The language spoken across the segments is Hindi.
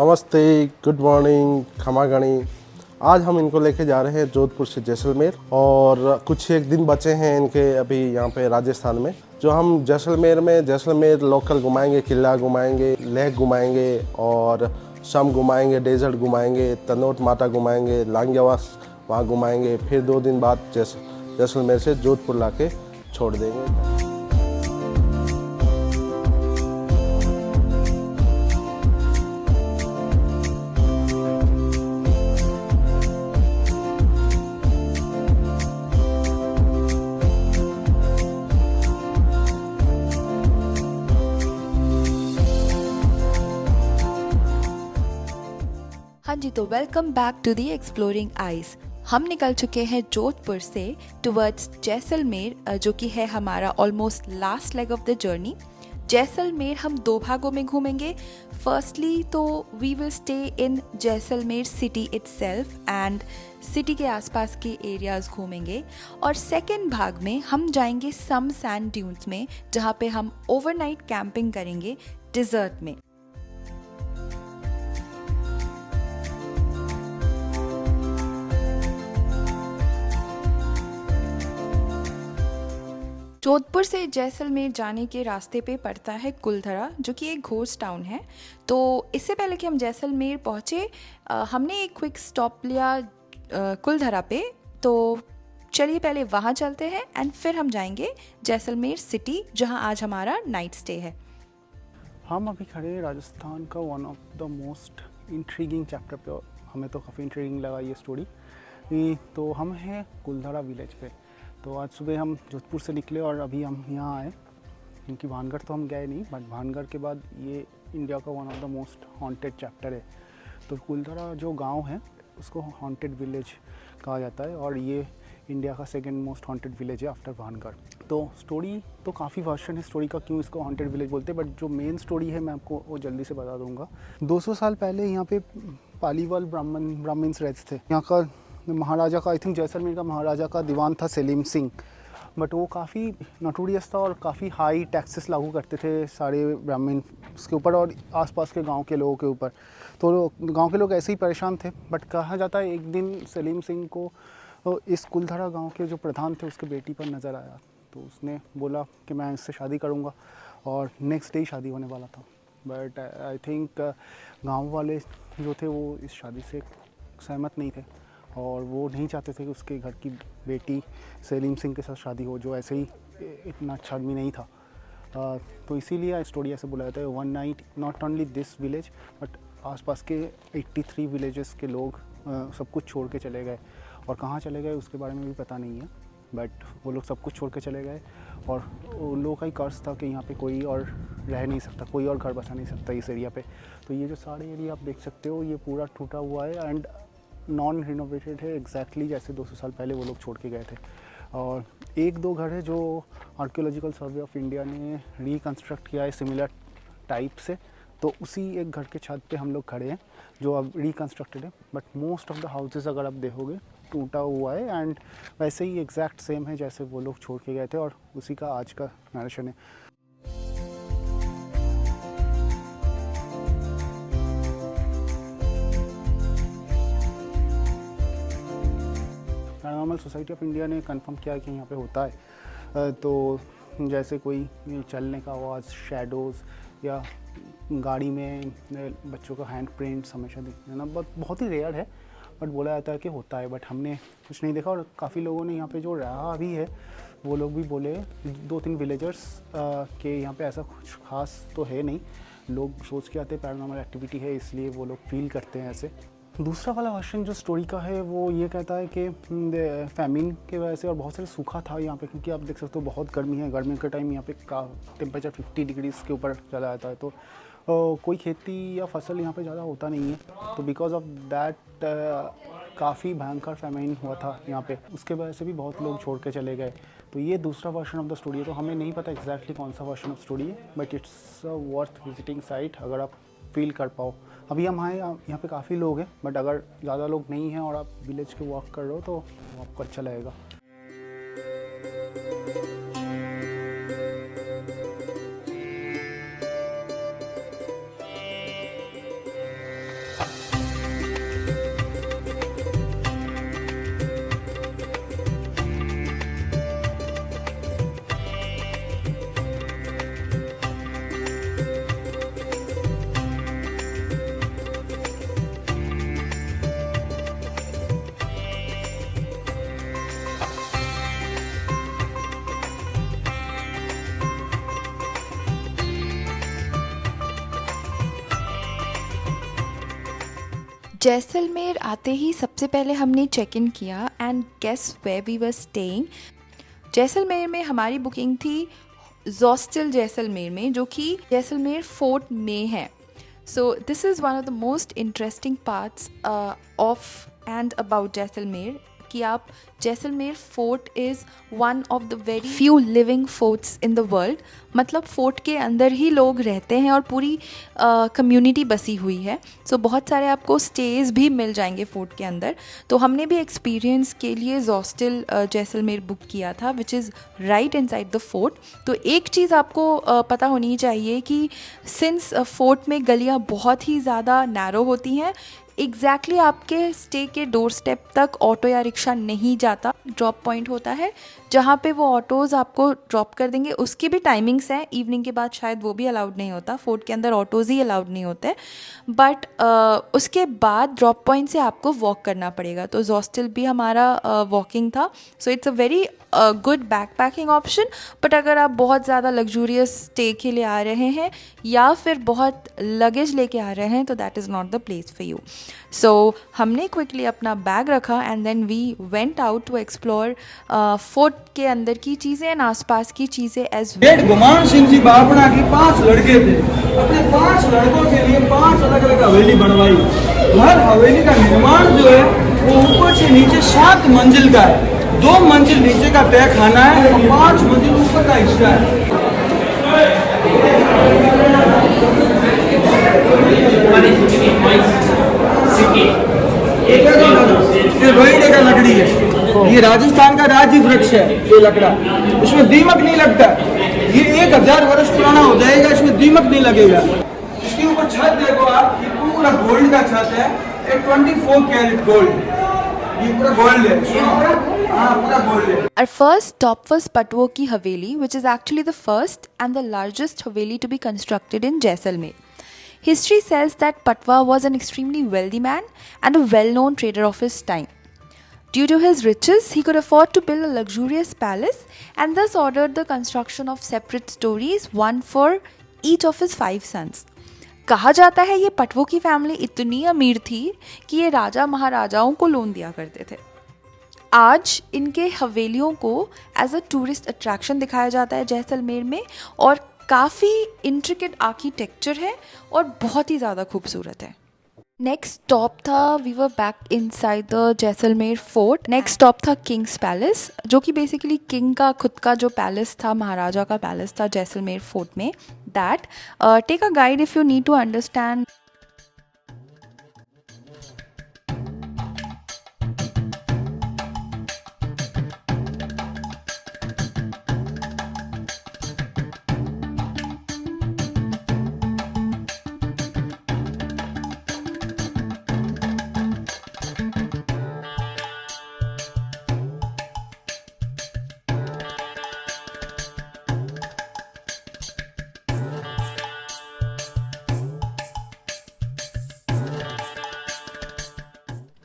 नमस्ते, गुड मॉर्निंग, खमा गणी। आज हम इनको लेके जा रहे हैं जोधपुर से जैसलमेर और कुछ एक दिन बचे हैं इनके अभी यहाँ पे राजस्थान में। जो हम जैसलमेर लोकल घुमाएंगे, किला घुमाएंगे, लेक घुमाएंगे और शम घुमाएंगे, डेजर्ट घुमाएंगे, तनोट माता घुमाएंगे, लांगेवास वहाँ घुमाएंगे। फिर 2 दिन बाद जैसलमेर से जोधपुर ला के छोड़ देंगे। हाँ जी, तो welcome back to the exploring eyes. हम निकल चुके हैं जोधपुर से टुवर्ड्स जैसलमेर, जो कि है हमारा almost last leg of the journey. Jaisalmer हम 2 भागों में घूमेंगे। फर्स्टली तो we will stay in Jaisalmer city itself and city के आसपास के एरियाज घूमेंगे, और सेकेंड भाग में हम जाएंगे सम सैंड ड्यून्स में, जहाँ पे हम ओवरनाइट कैंपिंग करेंगे डिजर्ट में। जोधपुर से जैसलमेर जाने के रास्ते पे पड़ता है कुलधरा, जो कि एक घोस्ट टाउन है। तो इससे पहले कि हम जैसलमेर पहुँचे, हमने एक क्विक स्टॉप लिया कुलधरा पे। तो चलिए पहले वहाँ चलते हैं एंड फिर हम जाएंगे जैसलमेर सिटी, जहाँ आज हमारा नाइट स्टे है। हम अभी खड़े हैं राजस्थान का one of the most intriguing chapter पे। हमें तो काफ़ी इंट्रीगिंग लगा ये स्टोरी। तो हम हैं कुलधरा विलेज पे। तो आज सुबह हम जोधपुर से निकले और अभी हम यहाँ आए, क्योंकि भानगढ़ तो हम गए नहीं, बट भानगढ़ के बाद ये इंडिया का one of the most haunted chapter है। तो कुलधरा जो गांव है उसको हॉन्टेड विलेज कहा जाता है, और ये इंडिया का सेकंड मोस्ट हॉन्टेड विलेज है आफ्टर भानगढ़। तो स्टोरी तो काफ़ी वर्जन है स्टोरी का, क्यों इसको हॉन्टेड विलेज बोलते हैं, बट जो मेन स्टोरी है मैं आपको वो जल्दी से बता दूंगा। 200 साल पहले यहाँ पे पालीवाल ब्राह्मण्स रहते थे। यहाँ का महाराजा का, आई थिंक जैसलमेर का महाराजा का दीवान था सलीम सिंह, बट वो काफ़ी नोटोरियस था और काफ़ी हाई टैक्सेस लागू करते थे सारे ब्राह्मण्स के ऊपर और आसपास के गांव के लोगों के ऊपर। तो गांव के लोग ऐसे ही परेशान थे। बट कहा जाता है एक दिन सलीम सिंह को इस कुलधरा गांव के जो प्रधान थे उसके बेटी पर नज़र आया। तो उसने बोला कि मैं इससे शादी करूंगा, और नेक्स्ट डे ही शादी होने वाला था। बट आई थिंक गाँव वाले जो थे वो इस शादी से सहमत नहीं थे, और वो नहीं चाहते थे कि उसके घर की बेटी सलीम सिंह के साथ शादी हो, जो ऐसे ही इतना अच्छा आदमी नहीं था। तो इसीलिए स्टोरी ऐसे बुलाया था। One night not only this village but आसपास के 83 विलेजेस के लोग सब कुछ छोड़ के चले गए, और कहाँ चले गए उसके बारे में भी पता नहीं है, बट वो लोग सब कुछ छोड़ के चले गए। और उन लोगों का ही कर्ज था कि यहाँ पे कोई और रह नहीं सकता, कोई और घर बसा नहीं सकता इस एरिया पे। तो ये जो सारे एरिया आप देख सकते हो ये पूरा टूटा हुआ है एंड नॉन रिनोवेटेड है, एग्जैक्टली जैसे 200 साल पहले वो लोग छोड़ के गए थे। और 1-2 घर है जो आर्कियोलॉजिकल सर्वे ऑफ इंडिया ने रिकन्स्ट्रक्ट किया है सिमिलर टाइप से। तो उसी एक घर के छत पे हम लोग खड़े हैं जो अब रिकन्स्ट्रक्टेड है, but most of the houses अगर आप देखोगे टूटा हुआ है एंड वैसे ही एग्जैक्ट सेम है जैसे वो लोग छोड़ के गए थे, और उसी का आज का नरेशन है। पैरानॉर्मल सोसाइटी ऑफ इंडिया ने कंफर्म किया कि यहाँ पे होता है। तो जैसे कोई चलने का आवाज़, शैडोज़, या गाड़ी में बच्चों का हैंड प्रिंट्स हमेशा दिखना ना बहुत ही रेयर है, बट बोला जाता है कि होता है। बट हमने कुछ नहीं देखा, और काफ़ी लोगों ने यहाँ पे जो रहा भी है वो लोग भी बोले, 2-3 विलेजर्स के यहाँ पे ऐसा कुछ खास तो है नहीं। लोग सोच के आते पैरानॉर्मल एक्टिविटी है इसलिए वो लोग फील करते हैं ऐसे। दूसरा वाला वर्शन जो स्टोरी का है वो ये कहता है कि फैमिन के वजह से और बहुत सारे सूखा था यहाँ पे, क्योंकि आप देख सकते हो बहुत गर्मी है। गर्मी के टाइम यहाँ पे का टेम्परेचर 50 डिग्रीज़ के ऊपर चला जाता है। तो कोई खेती या फसल यहाँ पे ज़्यादा होता नहीं है। तो बिकॉज ऑफ दैट काफ़ी भयंकर फैमिन हुआ था यहाँ पे, उसके वजह से भी बहुत लोग छोड़ के चले गए। तो ये दूसरा वर्शन ऑफ द स्टोरी है। तो हमें नहीं पता एग्जैक्टली कौन सा वर्शन ऑफ स्टोरी है, but it's worth visiting site अगर आप फील कर पाओ। अभी हम आए यहाँ पे काफ़ी लोग हैं, बट अगर ज़्यादा लोग नहीं हैं और आप विलेज के वॉक कर रहे हो तो आपको अच्छा लगेगा। जैसलमेर आते ही सबसे पहले हमने चेक इन किया and guess where we were staying. Jaisalmer में हमारी बुकिंग थी हॉस्टल जैसलमेर में, जो कि जैसलमेर फोर्ट में है। So this is one of the most interesting parts of and about Jaisalmer कि आप Jaisalmer fort is one of the very few living forts in the world. मतलब फोर्ट के अंदर ही लोग रहते हैं और पूरी कम्युनिटी बसी हुई है। सो बहुत सारे आपको स्टेज भी मिल जाएंगे फोर्ट के अंदर। तो हमने भी एक्सपीरियंस के लिए हॉस्टल जैसलमेर बुक किया था, which is right inside the fort. तो एक चीज़ आपको पता होनी चाहिए कि सिंस फोर्ट में गलियाँ बहुत ही ज़्यादा नैरो होती हैं, एग्जैक्टली आपके स्टे के डोर स्टेप तक ऑटो या रिक्शा नहीं जाता। ड्रॉप पॉइंट होता है जहाँ पे वो ऑटोज़ आपको ड्रॉप कर देंगे। उसकी भी टाइमिंग्स हैं, इवनिंग के बाद शायद वो भी अलाउड नहीं होता, फोर्ट के अंदर ऑटोज़ ही अलाउड नहीं होते। बट उसके बाद ड्रॉप पॉइंट से आपको वॉक करना पड़ेगा। तो हॉस्टल भी हमारा वॉकिंग था। So it's a very good back packing option. But अगर आप बहुत ज़्यादा लग्जूरियस स्टे के लिए आ रहे हैं या फिर बहुत लगेज लेके आ रहे हैं तो that is not the place for you. So हमने क्विकली अपना बैग रखा and then we went out to explore fort के अंदर की चीज़ें एंड आसपास की चीज़ें एज सेठ गुमान सिंह जी बाबड़ा की 5 लड़के थे। अपने 5 लड़कों के लिए 5 अलग अलग हवेली बनवाई। हर हवेली का निर्माण जो है वो ऊपर से नीचे 7 मंजिल का है। 2 मंजिल नीचे का तय खाना है और 5 मंजिल ऊपर का हिस्सा है। ये रोइडे का लकड़ी है। ये राजस्थान का राज्य वृक्ष है। ये लकड़ा, इसमें दीमक नहीं लगता। ये 1000 वर्ष पुराना हो जाएगा, इसमें दीमक नहीं लगेगा। इसके ऊपर छत देखो आप, ये पूरा गोल्ड का छत है। ये 24 कैरेट गोल्ड, ये पूरा गोल्ड है। हाँ, पूरा गोल्ड है। Our first stop was Patwo ki Haveli, which is actually the first and the largest Haveli to be constructed in Jaisalmer. History says that Patwa was an extremely wealthy man and a well-known trader of his time. Due to his riches, he could afford to build a luxurious palace and thus ordered the construction of separate stories, one for each of his 5 sons. कहा जाता है ये पटवो की फैमिली इतनी अमीर थी कि ये राजा महाराजाओं को लोन दिया करते थे। आज इनके हवेलियों को एज अ टूरिस्ट अट्रैक्शन दिखाया जाता है जैसलमेर में, और काफ़ी इंट्रिकेट आर्किटेक्चर है और बहुत ही ज़्यादा खूबसूरत है। नेक्स्ट स्टॉप था, we were back inside the Jaisalmer fort. Next stop था किंग्स पैलेस, जो कि बेसिकली किंग का खुद का जो पैलेस था, महाराजा का पैलेस था जैसलमेर फोर्ट में। That take a guide if you need to understand.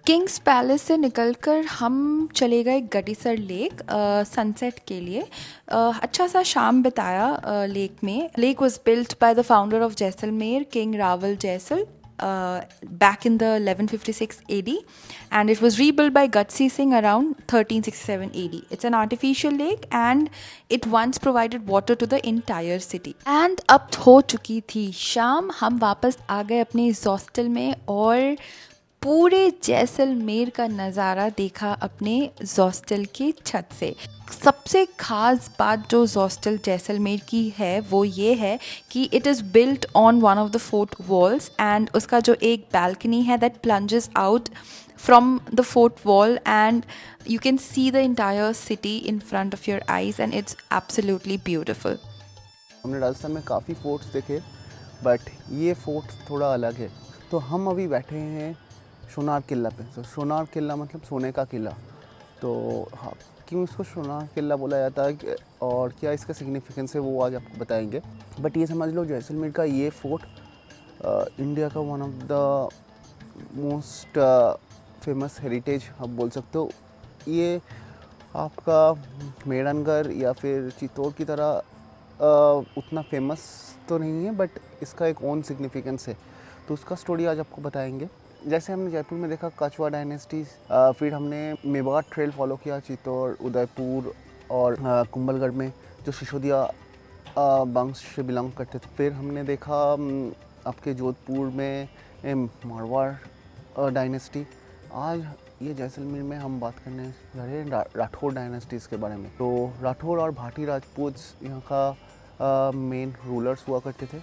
King's palace से निकलकर हम चले गए गडीसर लेक सनसेट के लिए। अच्छा सा शाम बिताया लेक में। Lake was built by the founder of Jaisalmer, king Rawal Jesal, back in the 1156 AD, and it was rebuilt by Gatsi Singh around 1367 AD. It's an artificial lake and it once provided water to the entire city. And अब हो चुकी थी शाम, हम वापस आ गए अपने इस हॉस्टल में और पूरे जैसलमेर का नज़ारा देखा अपने हॉस्टल की छत से। सबसे ख़ास बात जो हॉस्टल जैसलमेर की है वो ये है कि it is built on one of the fort walls, and उसका जो एक बालकनी है that plunges out from the fort wall and you can see the entire city in front of your eyes and it's absolutely beautiful. हमने राजस्थान में काफ़ी फोर्ट्स देखे, बट ये फोर्ट थोड़ा अलग है। तो हम अभी बैठे हैं सोनार किला पे। तो सोनार किला मतलब सोने का किला। तो हाँ, क्यों इसको सोनार किला बोला जाता है और क्या इसका सिग्निफिकेंस है वो आज आपको बताएंगे। बट ये समझ लो जैसलमेर का ये फोर्ट इंडिया का one of the most famous heritage आप बोल सकते हो। ये आपका मेहरानगढ़ या फिर चित्तौड़ की तरह उतना फेमस तो नहीं है, बट इसका एक ओन सिग्निफिकेंस है। तो उसका स्टोरी आज आपको बताएंगे। जैसे हमने जयपुर में देखा कछवा डायनेस्टी, फिर हमने मेवाड़ ट्रेल फॉलो किया, चित्तौड़, उदयपुर और कुंभलगढ़ में जो सिसोदिया वंश से बिलोंग करते थे। फिर हमने देखा आपके जोधपुर में मारवाड़ डायनेस्टी। आज ये जैसलमेर में हम बात करने जा रहे हैं राठौर डायनेस्टीज़ के बारे में। तो राठौर और भाटी राजपूत यहाँ का मेन रूलर्स हुआ करते थे।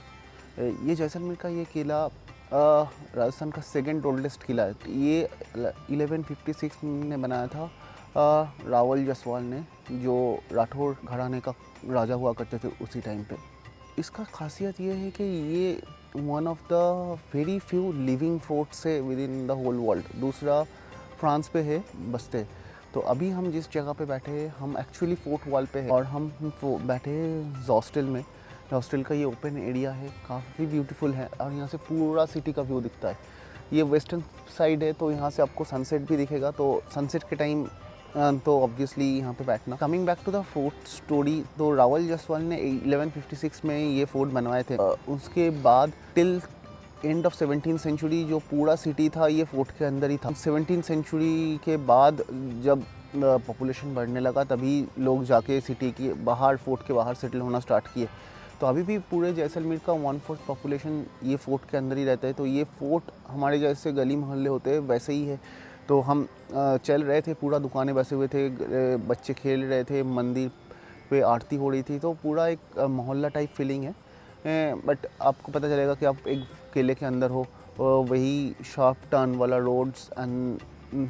ये जैसलमेर का ये किला राजस्थान का सेकंड ओल्डेस्ट किला है। ये 1156 में बनाया था रावल जसवाल ने, जो राठौर घराने का राजा हुआ करते थे उसी टाइम पे। इसका खासियत ये है कि ये one of the very few living forts है within the whole world. दूसरा फ्रांस पे है बस्ते। तो अभी हम जिस जगह पे बैठे हैं हम एक्चुअली फोर्ट वॉल पे हैं और हम बैठे हैं हॉस्टल में। हॉस्टल का ये ओपन एरिया है, काफ़ी ब्यूटीफुल है और यहाँ से पूरा सिटी का व्यू दिखता है। ये वेस्टर्न साइड है तो यहाँ से आपको सनसेट भी दिखेगा, तो सनसेट के टाइम तो ऑब्वियसली यहाँ पे बैठना। Coming back to the fort story, तो रावल जसवाल ने 1156 में ये फोर्ट बनवाए थे। उसके बाद till end of 17th century जो पूरा सिटी था ये फोर्ट के अंदर ही था। 17th सेंचुरी के बाद जब पॉपुलेशन बढ़ने लगा तभी लोग जाके सिटी के बाहर, फोर्ट के बाहर सेटल होना स्टार्ट किए। तो अभी भी पूरे जैसलमेर का 1/4 पॉपुलेशन ये फोर्ट के अंदर ही रहता है। तो ये फोर्ट हमारे जैसे गली मोहल्ले होते हैं वैसे ही है। तो हम चल रहे थे, पूरा दुकानें बसे हुए थे, बच्चे खेल रहे थे, मंदिर पे आरती हो रही थी, तो पूरा एक मोहल्ला टाइप फीलिंग है। बट आपको पता चलेगा कि आप एक किले के अंदर हो, वही शार्प टर्न वाला रोड्स एंड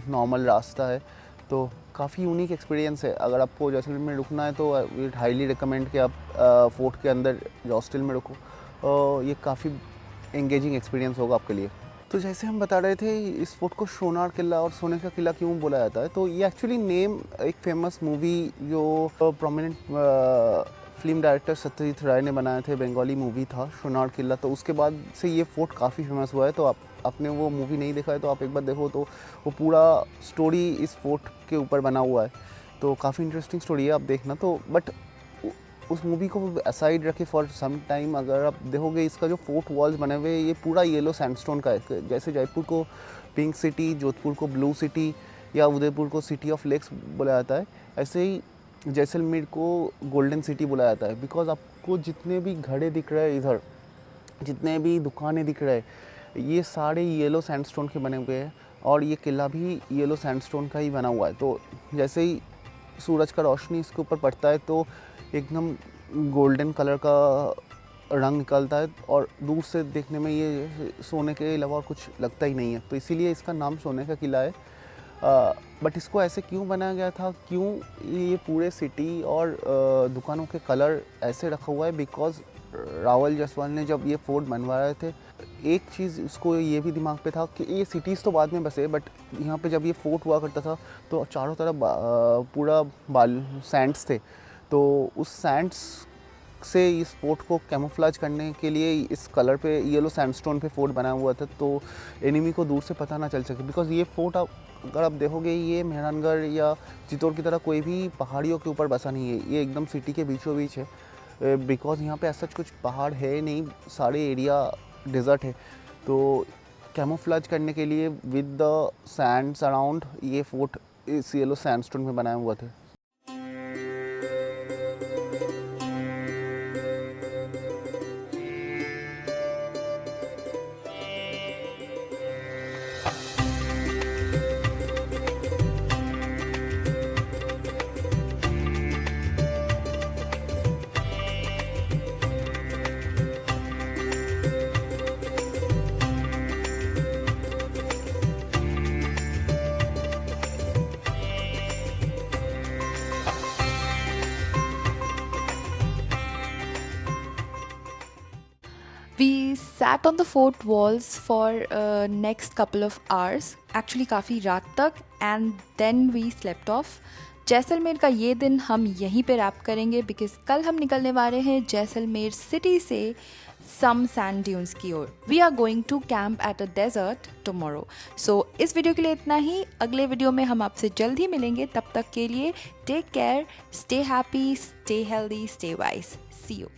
नॉर्मल रास्ता है। तो काफ़ी यूनिक एक्सपीरियंस है। अगर आपको जैसलमेर में रुकना है तो वी हाईली रिकमेंड कि आप फोर्ट के अंदर हॉस्टल में रुको। ये काफ़ी एंगेजिंग एक्सपीरियंस होगा आपके लिए। तो जैसे हम बता रहे थे इस फोर्ट को सोनार किला और सोने का किला क्यों बोला जाता है, तो ये एक्चुअली नेम एक फेमस मूवी जो प्रोमिनेंट फिल्म डायरेक्टर सत्यजीत राय ने बनाए थे, बंगाली मूवी था सोनार किला। तो उसके बाद से ये फोर्ट काफ़ी फेमस हुआ है। तो आपने वो मूवी नहीं देखा है तो आप एक बार देखो, तो वो पूरा स्टोरी इस फोर्ट के ऊपर बना हुआ है। तो काफ़ी इंटरेस्टिंग स्टोरी है, आप देखना। तो बट उस मूवी को असाइड रखे फॉर सम टाइम, अगर आप देखोगे इसका जो फोर्ट वॉल्स बने हुए ये पूरा येलो सैंडस्टोन का है। जैसे जयपुर को पिंक सिटी, जोधपुर को ब्लू सिटी या उदयपुर को सिटी ऑफ लेक्स बोला जाता है, ऐसे ही जैसलमेर को गोल्डन सिटी बोला जाता है। बिकॉज आपको जितने भी घड़े दिख रहे हैं इधर, जितने भी दुकानें दिख रहे हैं, ये सारे येलो सैंडस्टोन के बने हुए हैं और ये किला भी येलो सैंडस्टोन का ही बना हुआ है। तो जैसे ही सूरज का रोशनी इसके ऊपर पड़ता है तो एकदम गोल्डन कलर का रंग निकलता है और दूर से देखने में ये सोने के अलावा और कुछ लगता ही नहीं है। तो इसीलिए इसका नाम सोने का किला है। बट इसको ऐसे क्यों बनाया गया था, क्यों ये पूरे सिटी और दुकानों के कलर ऐसे रखा हुआ है, बिकॉज रावल जसवाल ने जब ये फोर्ट बनवा रहे थे एक चीज़ उसको ये भी दिमाग पे था कि ये सिटीज़ तो बाद में बसे, बट यहाँ पे जब ये फोर्ट हुआ करता था तो चारों तरफ पूरा सैंड्स थे। तो उस सैंड्स से इस फोर्ट को कैमोफ्लेज करने के लिए इस कलर पे येलो सैंडस्टोन पे फोर्ट बना हुआ था, तो एनिमी को दूर से पता ना चल सके। बिकॉज ये फोर्ट अगर आप देखोगे ये मेहरानगढ़ या चित्तौड़ की तरह कोई भी पहाड़ियों के ऊपर बसा नहीं है, ये एकदम सिटी के बीचों बीच है। बिकॉज यहाँ पे ऐसा कुछ पहाड़ है नहीं, सारे एरिया डेजर्ट है। तो कैमोफ्लेज करने के लिए विद द सैंड्स अराउंड ये फोर्ट इस येलो सैंडस्टोन में बनाया हुआ था। We sat on the fort walls for next couple of hours, actually काफ़ी रात तक, and then we slept off. Jaisalmer का ये दिन हम यहीं पे रैप करेंगे बिकॉज कल हम निकलने वाले हैं जैसलमेर सिटी से सम सैंड ड्यून्स की ओर। We are going to camp at a desert tomorrow. So इस वीडियो के लिए इतना ही। अगले वीडियो में हम आपसे जल्द ही मिलेंगे। तब तक के लिए take care, stay happy, stay healthy, stay wise. See you.